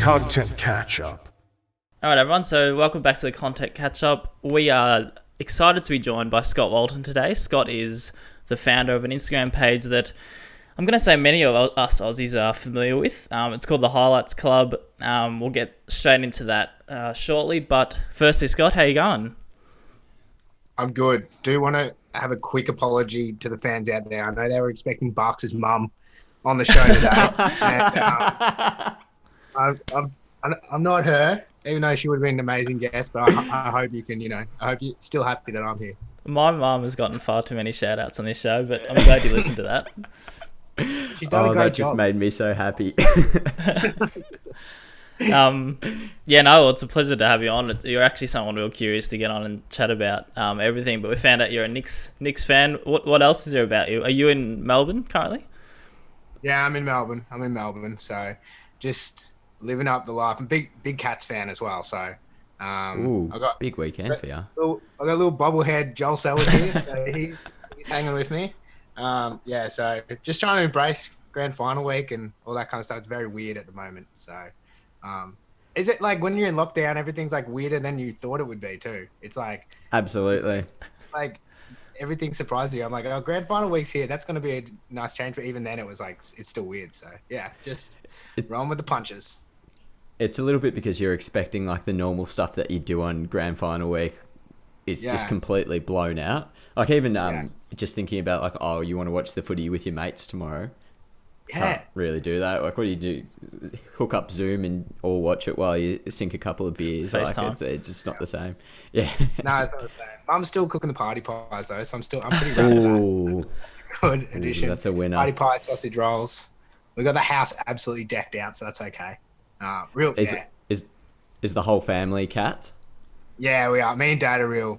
Content Catchup. All right, everyone. So welcome back to the Content Catchup. We are excited to be joined by Scott Walton today. Scott is the founder of an Instagram page that I'm going to say many of us Aussies are familiar with. It's called the Highlights Club. We'll get straight into that shortly. But firstly, Scott, how you going? I'm good. Do want to have a quick apology to the fans out there. I know they were expecting Barks' mum on the show today. And, I'm not her, even though she would have been an amazing guest. But I hope you can, I hope you're still happy that I'm here. My mum has gotten far too many shout outs on this show, but I'm glad you listened to that. That just made me so happy. It's a pleasure to have you on. You're actually someone real curious to get on and chat about everything, but we found out you're a Knicks fan. What else is there about you? Are you in Melbourne currently? Yeah, I'm in Melbourne, so just living up the life. I'm big Cats fan as well, so I got big weekend for you. I got a little bobblehead Joel Sellers here, so he's hanging with me. So just trying to embrace grand final week and all that kind of stuff. It's very weird at the moment, so is it like when you're in lockdown, everything's like weirder than you thought it would be too? It's like absolutely like everything surprises you. I'm like, oh, grand final week's here. That's going to be a nice change. But even then, it was like it's still weird. So yeah, just rolling with the punches. It's a little bit because you're expecting like the normal stuff that you do on grand final week is just completely blown out. Like even just thinking about like, oh, you want to watch the footy with your mates tomorrow. Can't really do that. Like, what do you do? Hook up Zoom and all watch it while you sink a couple of beers. FaceTime. Like, it's just not the same. Yeah. No, it's not the same. I'm still cooking the party pies though, so I'm pretty proud of that. That's a good addition. That's a winner. Party pie, sausage rolls. We got the house absolutely decked out, so that's okay. Is the whole family Cats? Yeah, we are. Me and Dad are real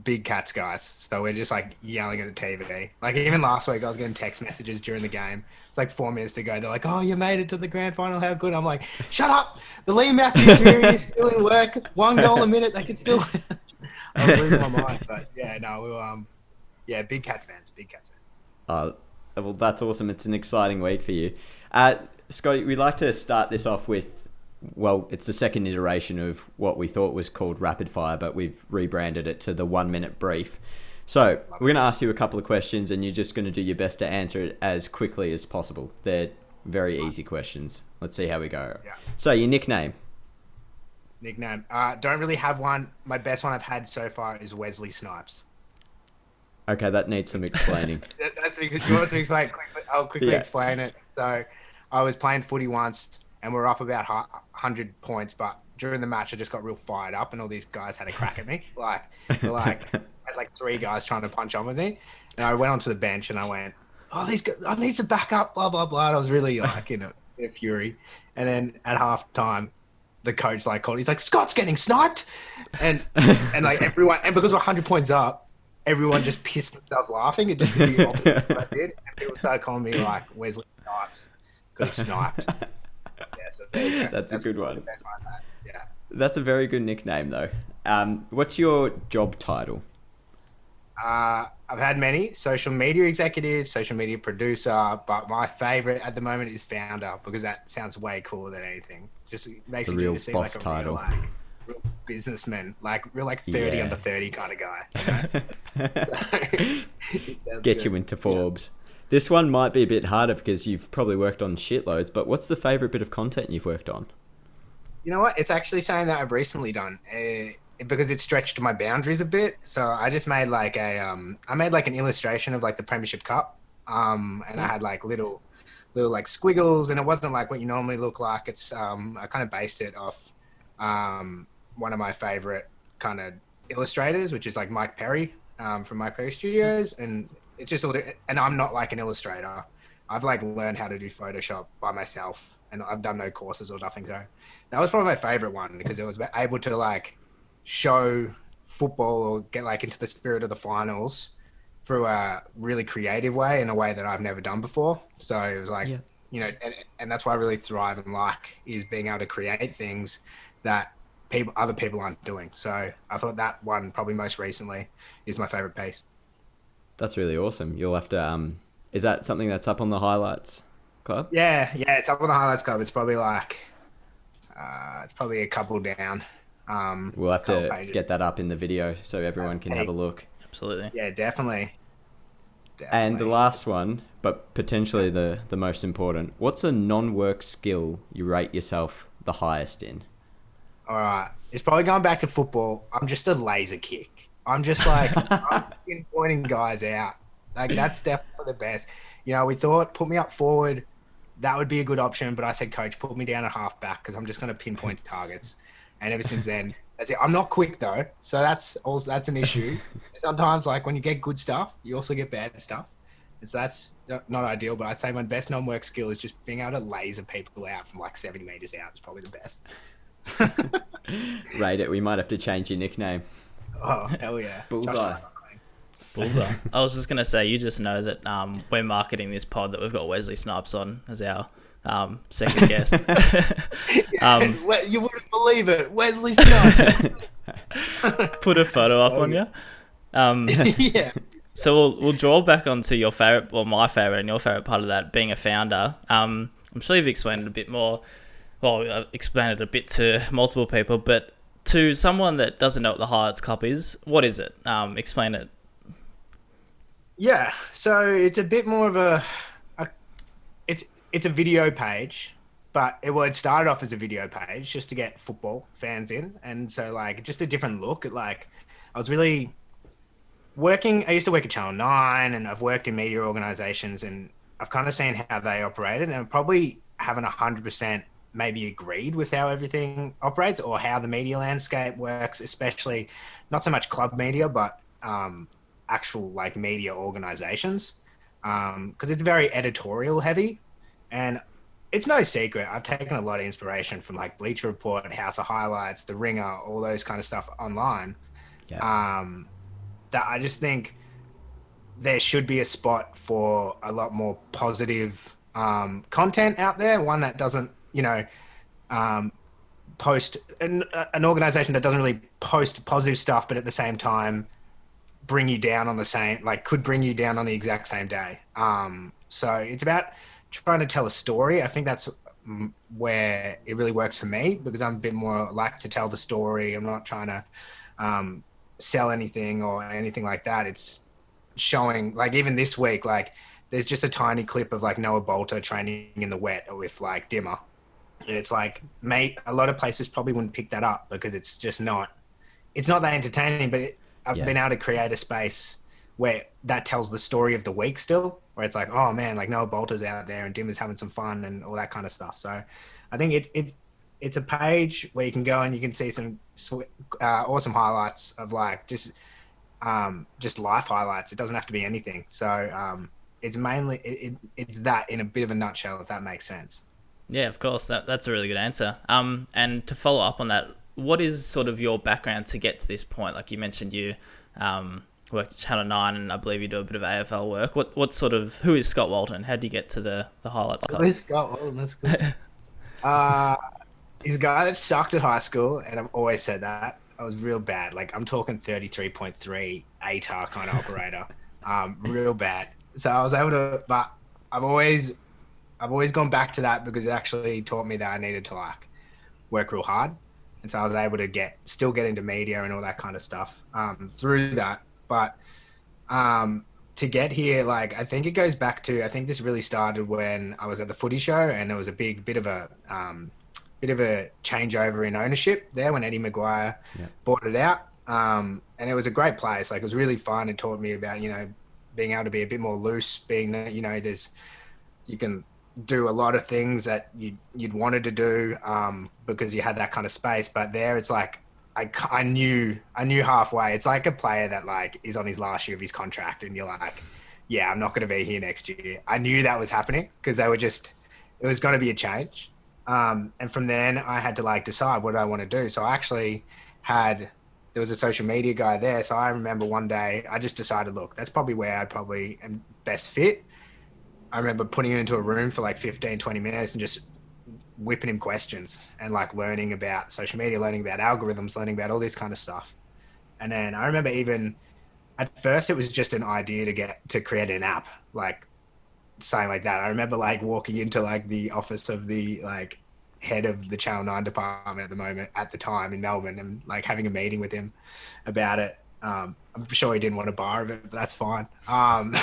big Cats guys, so we're just like yelling at the TV. Like even last week, I was getting text messages during the game. It's like 4 minutes to go. They're like, "Oh, you made it to the grand final. How good!" I'm like, "Shut up! The Lee Matthews theory is still in work. 1 goal a minute. They could still." I'm losing my mind, but yeah, no, big Cats fans. Well, that's awesome. It's an exciting week for you, Scotty. We'd like to start this off with. Well, it's the second iteration of what we thought was called Rapid Fire, but we've rebranded it to the 1 minute brief. So we're going to ask you a couple of questions and you're just going to do your best to answer it as quickly as possible. They're very easy questions. Let's see how we go. Yeah. So your nickname? Don't really have one. My best one I've had so far is Wesley Snipes. Okay, that needs some explaining. You want to explain? I'll quickly explain it. So I was playing footy once and we're up about 100 points, but during the match, I just got real fired up, and all these guys had a crack at me. I had like 3 guys trying to punch on with me, and I went onto the bench and I went, "Oh, these guys, I need some backup." Blah blah blah. And I was really like in a fury, and then at half time, the coach like called. He's like, "Scott's getting sniped," and like everyone, and because we're 100 points up, everyone just pissed themselves laughing. It just did the opposite of what I did, and people started calling me like Wesley Snipes because sniped. Yeah, so that's a good one. Yeah. That's a very good nickname, though. What's your job title? I've had many: social media executive, social media producer, but my favorite at the moment is founder because that sounds way cooler than anything. Just makes it seem like a title. real businessman, like 30 under 30 kind of guy. Get you into Forbes. Yeah. This one might be a bit harder because you've probably worked on shitloads, but what's the favourite bit of content you've worked on? You know what? It's actually something that I've recently done because it stretched my boundaries a bit. So I just made like an illustration of like the Premiership Cup. And I had like little like squiggles, and it wasn't like what you normally look like. It's I kind of based it off one of my favourite kind of illustrators, which is like Mike Perry from Mike Perry Studios, and it's just and I'm not like an illustrator. I've like learned how to do Photoshop by myself, and I've done no courses or nothing. So that was probably my favorite one because it was able to like show football or get like into the spirit of the finals through a really creative way, in a way that I've never done before. So it was like, and that's why I really thrive and like is being able to create things that other people aren't doing. So I thought that one probably most recently is my favorite piece. That's really awesome. You'll have to, is that something that's up on the Highlights Club? Yeah, it's up on the Highlights Club. It's probably like, It's probably a couple down. We'll have Couple to pages. get that up in the video so everyone can have a look. Absolutely. Yeah, definitely. And the Definitely. last one, but potentially the most important, what's a non-work skill you rate yourself the highest in? All right. It's probably going back to football. I'm just a laser kick. I'm just like, I'm pinpointing guys out. Like, that's definitely the best. We thought put me up forward. That would be a good option. But I said, coach, put me down at halfback because I'm just going to pinpoint targets. And ever since then, that's it. I'm not quick though. So that's an issue. Sometimes, like, when you get good stuff, you also get bad stuff. And so that's not ideal. But I'd say my best non work skill is just being able to laser people out from like 70 meters out is probably the best. Rate it. We might have to change your nickname. Oh, hell yeah. Bullseye. Bullseye. I was just going to say, you just know that we're marketing this pod that we've got Wesley Snipes on as our second guest. You wouldn't believe it. Wesley Snipes. Put a photo up on you. Yeah. So we'll draw back onto your favorite, well, my favorite and your favorite part of that, being a founder. I'm sure you've explained it a bit more. Well, I've explained it a bit to multiple people, but to someone that doesn't know what the Highlights Club is, what is it? Explain it. Yeah. So it's a bit more of it's a video page, but it started off as a video page just to get football fans in. And so like just a different look at like, I was really I used to work at Channel 9 and I've worked in media organizations and I've kind of seen how they operated and I probably haven't 100% maybe agreed with how everything operates or how the media landscape works, especially not so much club media, but actual like media organizations. Because it's very editorial heavy and it's no secret. I've taken a lot of inspiration from like Bleacher Report, House of Highlights, The Ringer, all those kind of stuff online. Yeah. That I just think there should be a spot for a lot more positive content out there. One that doesn't, post an organization that doesn't really post positive stuff, but at the same time bring you down on the same, like could bring you down on the exact same day. So it's about trying to tell a story. I think that's where it really works for me because I'm a bit more like to tell the story. I'm not trying to sell anything or anything like that. It's showing like even this week, like there's just a tiny clip of like Noah Bolter training in the wet with like Dimmer. And it's like, mate, a lot of places probably wouldn't pick that up because it's just it's not that entertaining, but I've been able to create a space where that tells the story of the week still, where it's like, oh man, like Noah Bolter's out there and Dimmer's having some fun and all that kind of stuff. So I think it's a page where you can go and you can see some awesome highlights of like just life highlights. It doesn't have to be anything. So it's mainly it's that in a bit of a nutshell, if that makes sense. Yeah, of course. That's a really good answer. And to follow up on that, what is sort of your background to get to this point? Like you mentioned, you worked at Channel 9, and I believe you do a bit of AFL work. Who is Scott Walton? How did you get to the Highlights Club? Who's Scott Walton? That's good. He's a guy that sucked at high school, and I've always said that. I was real bad. Like I'm talking 33.3 ATAR kind of operator. Real bad. So I was able to, but I've always gone back to that because it actually taught me that I needed to like work real hard. And so I was able to still get into media and all that kind of stuff through that. But to get here, like, I think it goes back to, I think this really started when I was at the footy show and there was a bit of a changeover in ownership there when Eddie Maguire bought it out. And it was a great place. Like, it was really fun. It taught me about, being able to be a bit more loose, being, you can do a lot of things that you'd wanted to do because you had that kind of space. But there it's like, I knew halfway. It's like a player that like is on his last year of his contract and you're like, yeah, I'm not going to be here next year. I knew that was happening because it was going to be a change. And from then I had to like decide what I want to do. So I actually there was a social media guy there. So I remember one day I just decided, look, that's probably where I'd probably am best fit. I remember putting him into a room for like 15, 20 minutes and just whipping him questions and like learning about social media, learning about algorithms, learning about all this kind of stuff. And then I remember even at first it was just an idea to create an app, like something like that. I remember like walking into like the office of the like head of the Channel 9 department at the time in Melbourne, and like having a meeting with him about it. I'm sure he didn't want a bar of it, but that's fine. And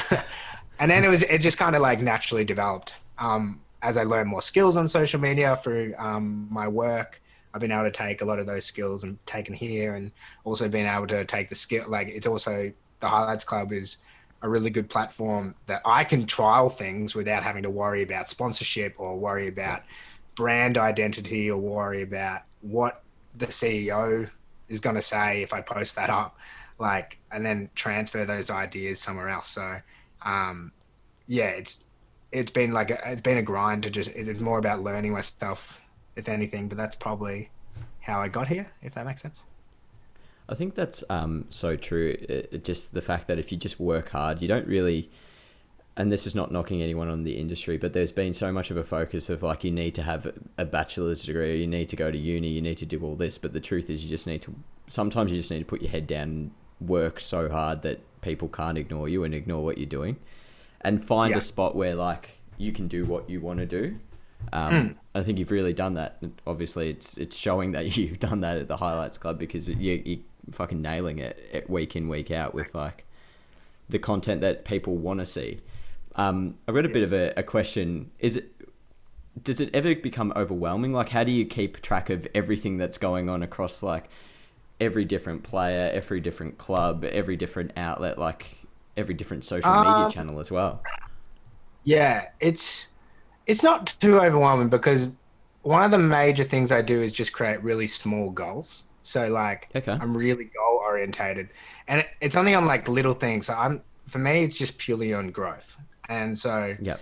then it just kind of like naturally developed. As I learned more skills on social media through my work, I've been able to take a lot of those skills and taken here, and also been able to take the skill. Like it's also the Highlights Club is a really good platform that I can trial things without having to worry about sponsorship or worry about brand identity or worry about what the CEO is going to say if I post that up, like, and then transfer those ideas somewhere else. So, yeah, it's been a grind to it's more about learning myself, if anything, but that's probably how I got here, if that makes sense. I think that's so true. Just the fact that if you just work hard, you don't really, and this is not knocking anyone on the industry, but there's been so much of a focus of like, you need to have a bachelor's degree, you need to go to uni, you need to do all this. But the truth is sometimes you just need to put your head down and work so hard that people can't ignore you and ignore what you're doing, and find a spot where like you can do what you want to do. I think you've really done that. Obviously, it's showing that you've done that at the Highlights Club, because you're fucking nailing it week in, week out with like the content that people want to see. I've got a bit of a question. Does it ever become overwhelming? Like, how do you keep track of everything that's going on across like every different player, every different club, every different outlet, like every different social media channel as well? Yeah, it's not too overwhelming, because one of the major things I do is just create really small goals. So like, Okay. I'm really goal orientated, and it's only on like little things. So for me, it's just purely on growth. And so Yep.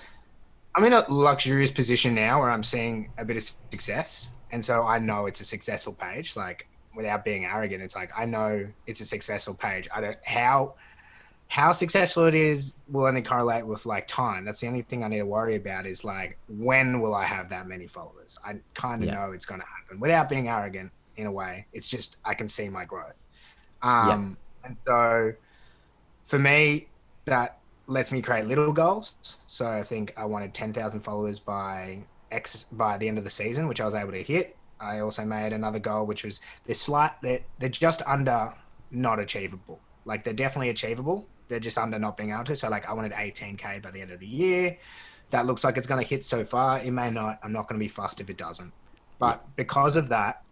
I'm in a luxurious position now where I'm seeing a bit of success. And so I know it's a successful page, like without being arrogant. It's like, I know it's a successful page. I don't, how successful it is will only correlate with like time. That's the only thing I need to worry about, is like, when will I have that many followers? I kind of know it's going to happen without being arrogant in a way. It's just, I can see my growth. And so for me, that lets me create little goals. So I think I wanted 10,000 followers by the end of the season, which I was able to hit. I also made another goal, which was they're just under not achievable. Like, they're definitely achievable. They're just under not being able to. So like, I wanted 18K by the end of the year. That looks like it's going to hit so far. It may not. I'm not going to be fussed if it doesn't. But because of that,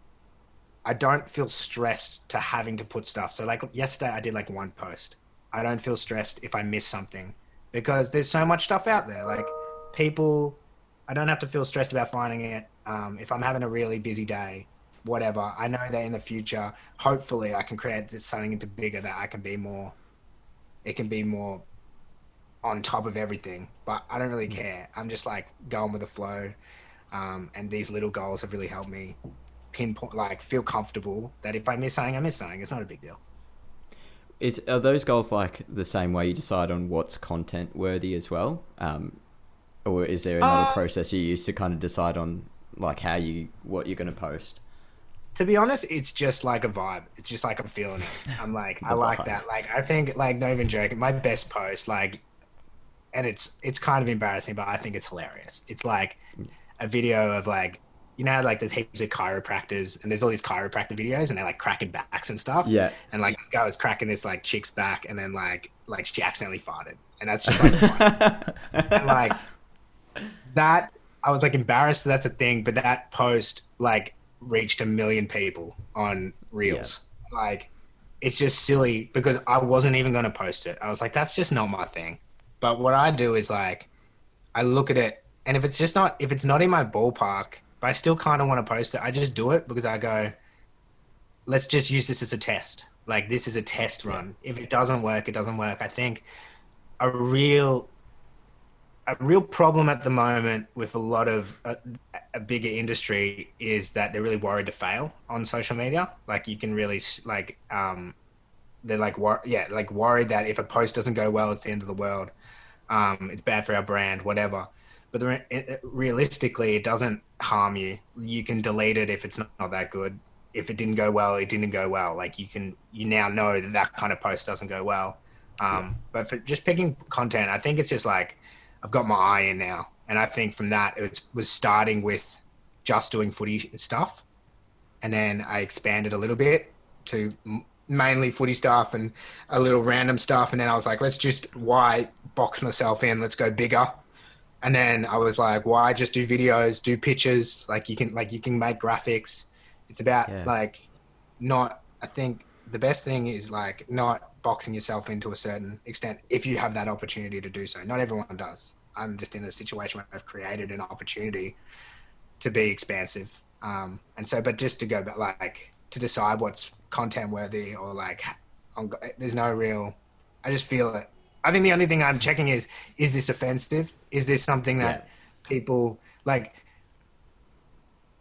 I don't feel stressed to having to put stuff. So like yesterday I did like one post. I don't feel stressed if I miss something, because there's so much stuff out there. Like, I don't have to feel stressed about finding it. If I'm having a really busy day, whatever, I know that in the future, hopefully I can create something into bigger, that it can be more on top of everything, but I don't really care. I'm just like going with the flow. And these little goals have really helped me pinpoint, like, feel comfortable that if I miss something, I miss something. It's not a big deal. Are those goals like the same way you decide on what's content worthy as well? Or is there another process you use to kind of decide on like what you're going to post? To be honest, it's just like a vibe. It's just like I'm feeling it. I'm like, I like that. Like, I think, like, not even joking, my best post, like, and it's kind of embarrassing, but I think it's hilarious. It's like a video of like, you know, like there's heaps of chiropractors, and there's all these chiropractor videos, and they're like cracking backs and stuff. Yeah. And like, this guy was cracking this like chick's back, and then like she accidentally farted, and that's just like fun. And like that, I was like embarrassed that's a thing, but that post like reached 1 million people on Reels. Yeah. Like, it's just silly, because I wasn't even going to post it. I was like, that's just not my thing. But what I do is like, I look at it, and if it's not in my ballpark, but I still kind of want to post it, I just do it, because I go, let's just use this as a test. Like, this is a test run. If it doesn't work, it doesn't work. I think a real problem at the moment with a lot of a bigger industry is that they're really worried to fail on social media. Like, you can really like, they're like, worried that if a post doesn't go well, it's the end of the world. It's bad for our brand, whatever. But realistically, it doesn't harm you. You can delete it if it's not that good. If it didn't go well, it didn't go well. Like, you now know that kind of post doesn't go well. But for just picking content, I think it's just like, I've got my eye in now. And I think from that, it was starting with just doing footy stuff, and then I expanded a little bit to mainly footy stuff and a little random stuff, and then I was like, let's just why box myself in? Let's go bigger. And then I was like, why just do videos, do pictures? Like you can make graphics. It's about Yeah. like not. I think the best thing is like not boxing yourself into a certain extent if you have that opportunity to do so. Not everyone does. I'm just in a situation where I've created an opportunity to be expansive. And so, but just to go back, like to decide what's content worthy or like, there's no real, I just feel it. I think the only thing I'm checking is this offensive? Is this something that people like?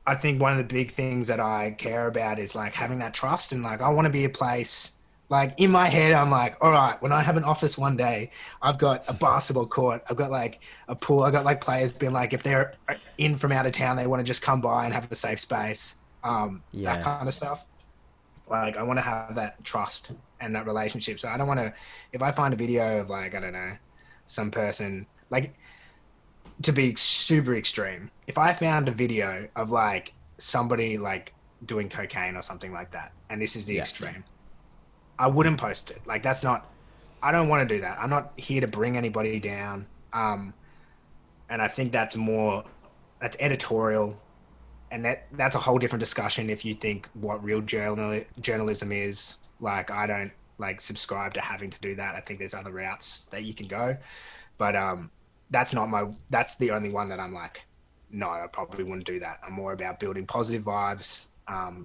I think one of the big things that I care about is like having that trust, and like I want to be a place. Like in my head, I'm like, all right, when I have an office one day, I've got a basketball court, I've got like a pool, I've got like players being like, if they're in from out of town, they want to just come by and have a safe space, that kind of stuff. Like I want to have that trust and that relationship. So I don't want to, if I find a video of like, I don't know, some person, like to be super extreme, if I found a video of like somebody like doing cocaine or something like that, and this is the extreme, I wouldn't post it. Like that's not, I don't want to do that. I'm not here to bring anybody down. And I think that's editorial, and that's a whole different discussion if you think what real journalism is. Like I don't like subscribe to having to do that. I think there's other routes that you can go, but that's the only one that I'm like, no, I probably wouldn't do that. I'm more about building positive vibes,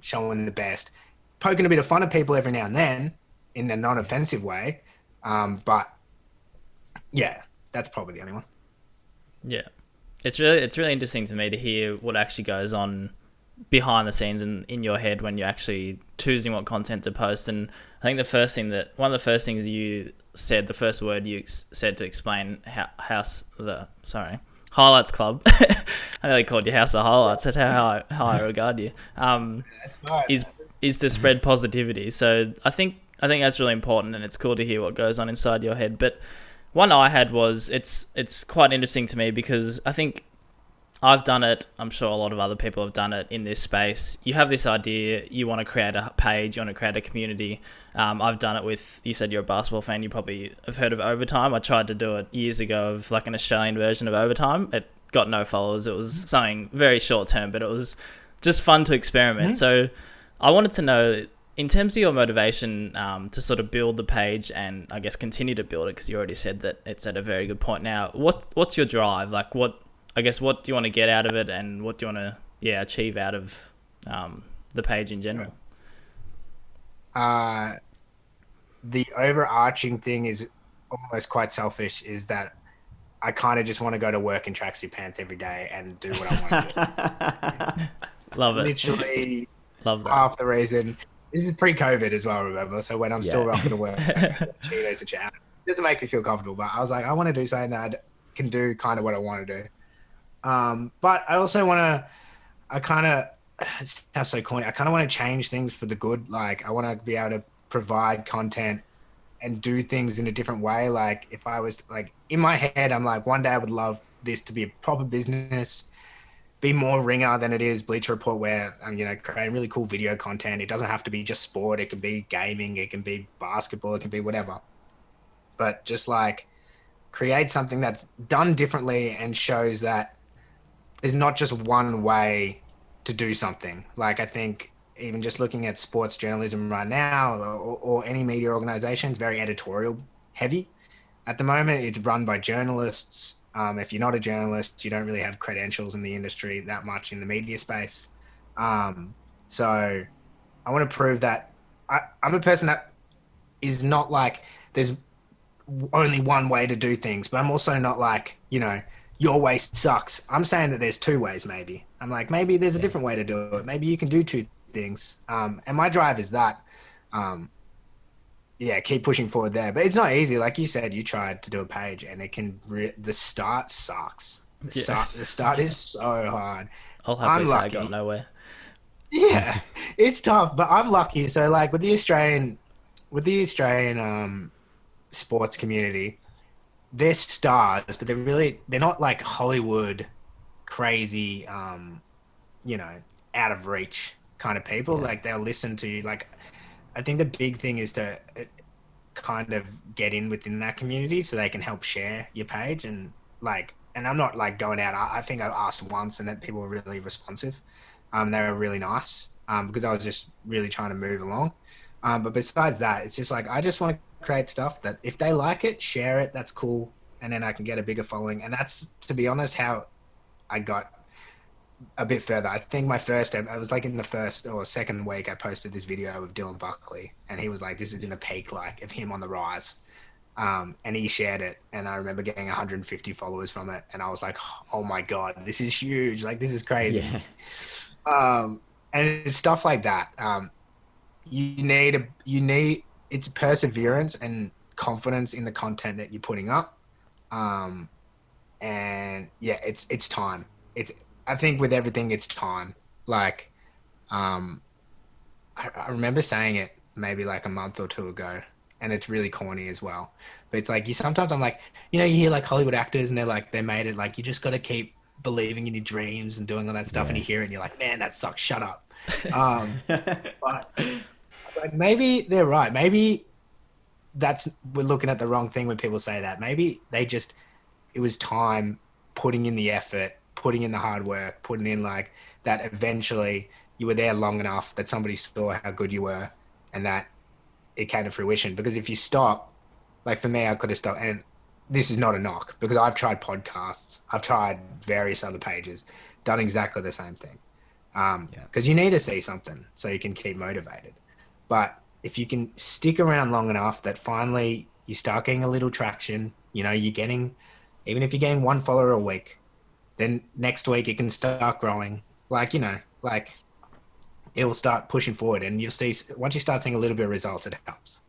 showing the best, poking a bit of fun at people every now and then in a non-offensive way. But yeah, that's probably the only one. Yeah. It's really interesting to me to hear what actually goes on behind the scenes in your head when you're actually choosing what content to post. And I think one of the first things you said, the first word you said to explain Highlights Club. I nearly called you House of Highlights. That's how I regard you. Is to spread positivity. So I think that's really important, and it's cool to hear what goes on inside your head. But one I had was it's quite interesting to me because I think I've done it. I'm sure a lot of other people have done it in this space. You have this idea, you want to create a page, you want to create a community. I've done it with, you said you're a basketball fan, you probably have heard of Overtime. I tried to do it years ago of like an Australian version of Overtime. It got no followers. It was something very short term, but it was just fun to experiment. So I wanted to know, in terms of your motivation to sort of build the page and I guess continue to build it, because you already said that it's at a very good point now. What's your drive? Like what do you want to get out of it, and what do you want to achieve out of the page in general? The overarching thing is almost quite selfish, is that I kind of just want to go to work in tracksuit pants every day and do what I want to do. Love it. Literally Love that. half the reason. This is pre-COVID as well, remember? So when I'm still rocking to work, Cheetos and chat, it doesn't make me feel comfortable. But I was like, I want to do something that I can do kind of what I want to do. But I also want to, it sounds so corny, I kind of want to change things for the good. Like I want to be able to provide content and do things in a different way. Like if I was like in my head, I'm like, one day I would love this to be a proper business, be more Ringer than it is Bleacher Report, where I'm, creating really cool video content. It doesn't have to be just sport. It can be gaming. It can be basketball. It can be whatever. But just like create something that's done differently and shows that there's not just one way to do something. Like I think even just looking at sports journalism right now, or any media organization, it's very editorial heavy. At the moment, it's run by journalists. If you're not a journalist, you don't really have credentials in the industry that much in the media space. So I want to prove that I'm a person that is not like there's only one way to do things, but I'm also not like, your way sucks. I'm saying that there's two ways maybe. I'm like, maybe there's a different way to do it. Maybe you can do two things. And my drive is that, keep pushing forward there. But it's not easy. Like you said, you tried to do a page and it can, the start sucks. The start is so hard. I'll happily say I got nowhere. Yeah, it's tough, but I'm lucky. So like with the Australian sports community, they're stars, but they're not like Hollywood crazy out of reach kind of people. Yeah. Like they'll listen to you. Like I think the big thing is to kind of get in within that community so they can help share your page and I'm not like going out. I think I asked once and that people were really responsive. They were really nice because I was just really trying to move along. But besides that, it's just like I just want to create stuff that if they like it, share it. That's cool, and then I can get a bigger following. And that's, to be honest, how I got a bit further. I think I was like in the first or second week, I posted this video of Dylan Buckley, and he was like, "This is in the peak, like of him on the rise." And he shared it, and I remember getting 150 followers from it, and I was like, "Oh my god, this is huge! Like this is crazy." Yeah. And it's stuff like that. You need it's perseverance and confidence in the content that you're putting up. And yeah, it's time. I think with everything, it's time. Like, I remember saying it maybe like a month or two ago, and it's really corny as well. But it's like sometimes I'm like, you hear like Hollywood actors and they're like, they made it like, you just got to keep believing in your dreams and doing all that stuff. Yeah. And you hear it and you're like, man, that sucks. Shut up. But it's like, maybe they're right. Maybe we're looking at the wrong thing when people say that. Maybe it was time putting in the effort, putting in the hard work, putting in like that eventually you were there long enough that somebody saw how good you were and that it came to fruition. Because if you stop, like for me, I could have stopped. And this is not a knock because I've tried podcasts. I've tried various other pages, done exactly the same thing. Because you need to see something so you can keep motivated. But if you can stick around long enough that finally you start getting a little traction, you're getting, even if you're getting one follower a week, then next week it can start growing. Like, like it will start pushing forward and you'll see, once you start seeing a little bit of results, it helps.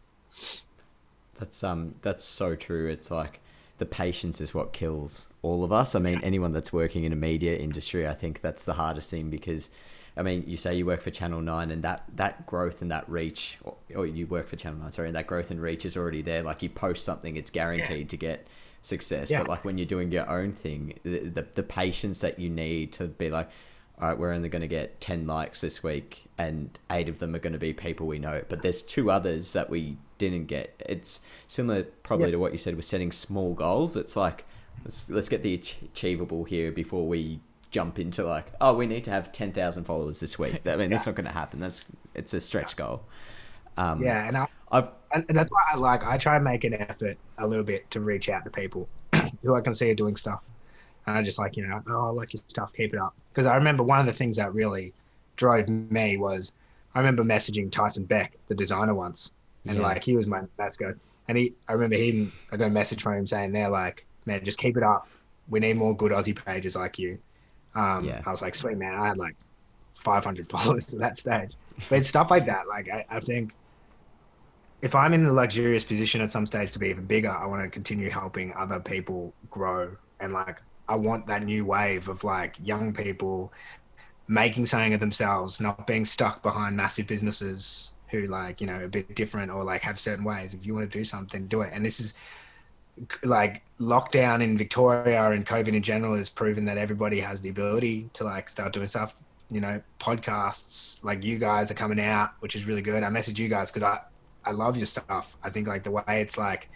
That's so true. It's like the patience is what kills all of us. I mean, anyone that's working in a media industry, I think that's the hardest thing because, I mean, you say you work for Channel 9 and that growth and that reach, or you work for Channel 9, sorry, and that growth and reach is already there. Like you post something, it's guaranteed to get success. Yeah. But like when you're doing your own thing, the patience that you need to be like, all right, we're only going to get 10 likes this week and 8 of them are going to be people we know. But there's 2 others that we didn't get. It's similar probably to what you said with setting small goals. It's like, let's get the achievable here before we jump into like, oh, we need to have 10,000 followers this week. I mean, that's not going to happen. It's a stretch goal. And that's why I try and make an effort a little bit to reach out to people who I can see are doing stuff. And I just like, I like your stuff, keep it up. Because I remember one of the things that really drove me was I remember messaging Tyson Beck, the designer, once. And like, he was my mascot. And I remember I got a message from him saying they're like, man, just keep it up. We need more good Aussie pages like you. I was like, sweet, man. I had like 500 followers at that stage. But it's stuff like that. Like, I think if I'm in the luxurious position at some stage to be even bigger, I want to continue helping other people grow. And like, I want that new wave of like young people making something of themselves, not being stuck behind massive businesses who like, a bit different or like have certain ways. If you want to do something, do it. And this is like lockdown in Victoria and COVID in general has proven that everybody has the ability to like start doing stuff. Podcasts like you guys are coming out, which is really good. I message you guys because I love your stuff. I think like the way it's like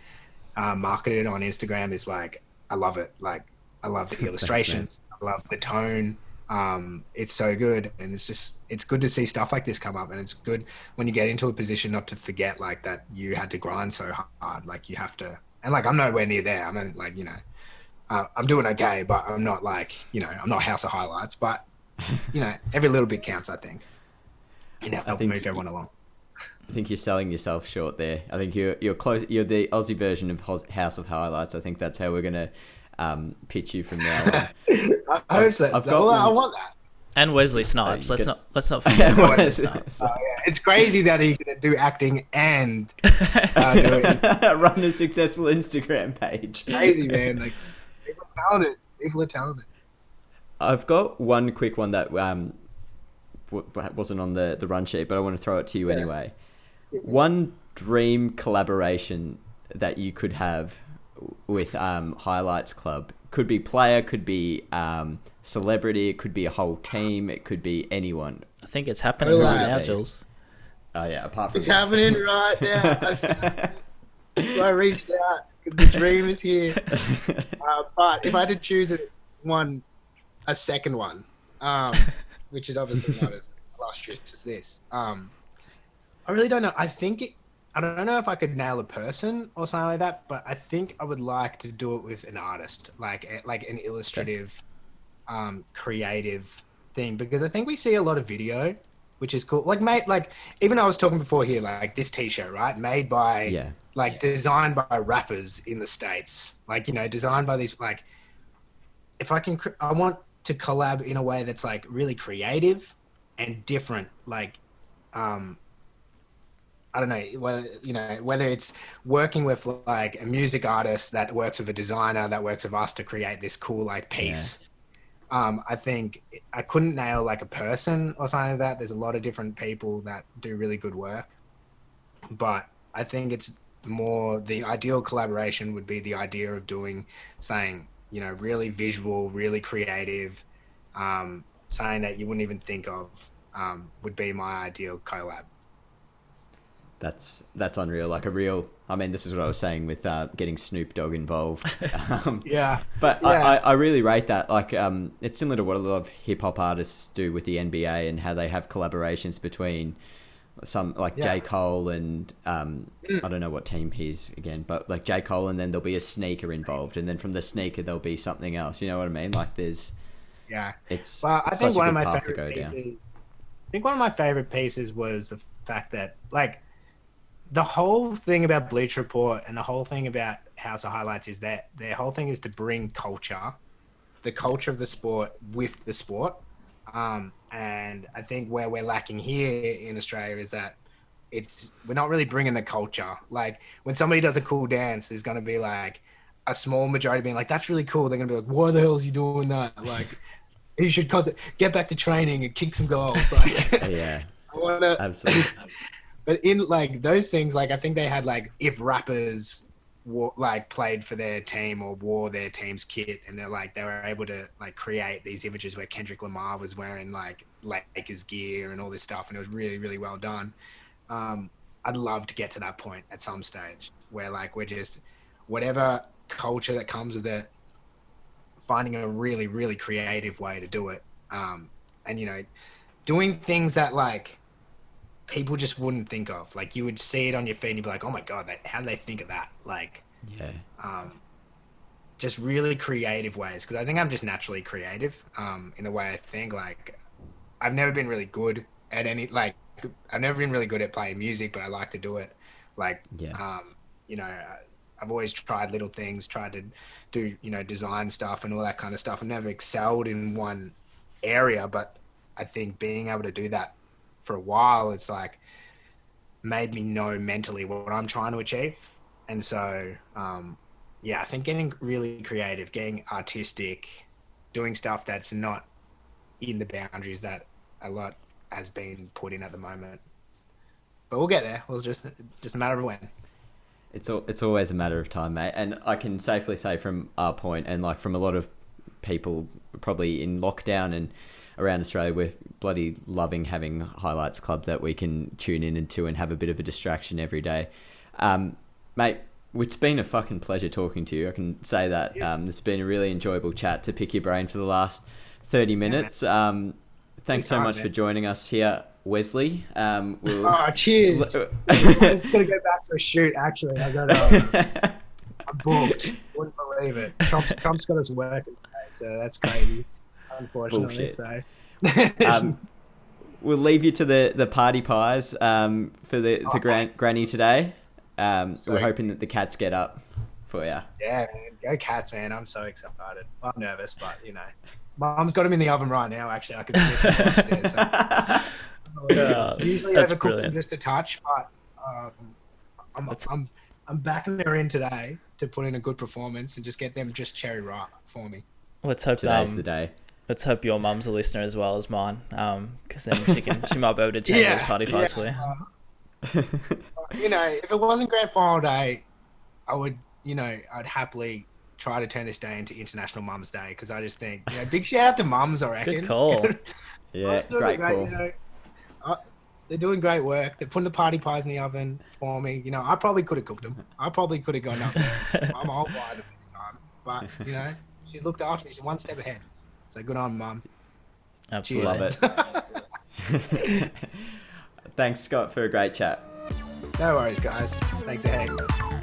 marketed on Instagram is like, I love it. Like I love the illustrations. I love the tone. It's so good. And it's good to see stuff like this come up. And it's good when you get into a position not to forget like that you had to grind so hard. Like you have to, and like, I'm nowhere near there. I mean, like, I'm doing okay, but I'm not like, I'm not House of Highlights, but every little bit counts, I think. And help move everyone along. I think you're selling yourself short there. I think you're close. You're the Aussie version of House of Highlights. I think that's how we're gonna pitch you from now on. I hope so. I want that. And Wesley Snipes. Let's not forget Wesley Snipes. It's crazy that he can do acting and do it. Run a successful Instagram page. Crazy, man. Like people are talented. I've got one quick one that wasn't on the run sheet, but I want to throw it to you anyway. One dream collaboration that you could have with Highlights Club, could be player, could be celebrity, it could be a whole team, it could be anyone. I think it's happening right now, Jules. Oh yeah, apart from It's happening right now. I reached out because the dream is here. But if I had to choose a second one, which is obviously not as illustrious as this, I really don't know. I don't know if I could nail a person or something like that, but I think I would like to do it with an artist, like an illustrative, creative thing, because I think we see a lot of video, which is cool. Like even I was talking before here, like this T-shirt, right? Made by, designed by rappers in the States, designed by these, if I can, I want to collab in a way that's like really creative and different, I don't know whether it's working with like a music artist that works with a designer that works with us to create this cool piece. I think I couldn't nail like a person or something like that. There's a lot of different people that do really good work, but I think it's more the ideal collaboration would be the idea of saying really visual, really creative, something that you wouldn't even think of, would be my ideal collab. That's unreal. I mean, this is what I was saying with getting Snoop Dogg involved. Yeah. But yeah. I really rate that. It's similar to what a lot of hip hop artists do with the NBA and how they have collaborations between some J. Cole and I don't know what team he's again, but like J. Cole, and then there'll be a sneaker involved, and then from the sneaker there'll be something else. You know what I mean? It's I think one of my favorite pieces. I think one of my favorite pieces was the fact that the whole thing about Bleach Report and the whole thing about House of Highlights is that their whole thing is to bring the culture of the sport with the sport. And I think where we're lacking here in Australia is that we're not really bringing the culture. Like when somebody does a cool dance, there's going to be like a small majority being like, that's really cool. They're going to be like, why the hell is he doing that? Like he should get back to training and kick some goals. Yeah, I want to absolutely. But in those things, I think they had if rappers played for their team or wore their team's kit, and they were able to create these images where Kendrick Lamar was wearing Lakers gear and all this stuff, and it was really, really well done. I'd love to get to that point at some stage where we're just whatever culture that comes with it, finding a really, really creative way to do it, and doing things that people just wouldn't think of. You would see it on your feed and you'd be like, oh my God, how did they think of that? Just really creative ways. Cause I think I'm just naturally creative, in the way I think. I've never been really good at I've never been really good at playing music, but I like to do it. I've always tried little things, tried to do, design stuff and all that kind of stuff. I've never excelled in one area, but I think being able to do that for a while, it's made me know mentally what I'm trying to achieve. And so, I think getting really creative, getting artistic, doing stuff that's not in the boundaries that a lot has been put in at the moment. But we'll get there. It's just a matter of when. It's always a matter of time, mate. And I can safely say from our point and from a lot of people probably in lockdown and around Australia, we're bloody loving having Highlights Club that we can tune in into and have a bit of a distraction every day. Mate, it's been a fucking pleasure talking to you. I can say that. This has been a really enjoyable chat to pick your brain for the last 30 minutes. Thanks so much for joining us here, Wesley. Cheers. I'm just going to go back to a shoot, actually. I'm booked. Wouldn't believe it. Trump's got us working today, so that's crazy. Unfortunately, bullshit. We'll leave you to the party pies for granny today. We're hoping that the cats get up for you. Yeah, man. Go Cats, man. I'm so excited. I'm nervous, but Mum's got him in the oven right now. Actually, I can see it upstairs. Usually overcooks him just a touch, but I'm backing her in today to put in a good performance and just get them just cherry right for me. Let's hope today's the day. Let's hope your mum's a listener as well as mine, because then she might be able to change those party pies for you. If it wasn't grand final day, I would, I'd happily try to turn this day into International Mums Day because I just think, big shout out to mums, I reckon. Good call. Yeah, Mums doing great great, call. They're doing great work. They're putting the party pies in the oven for me. I probably could have cooked them. I probably could have gone up. I'm all by them this time. But, she's looked after me. She's one step ahead. So good on, Mum. Absolutely. Love it. Thanks, Scott, for a great chat. No worries, guys. Thanks a heck.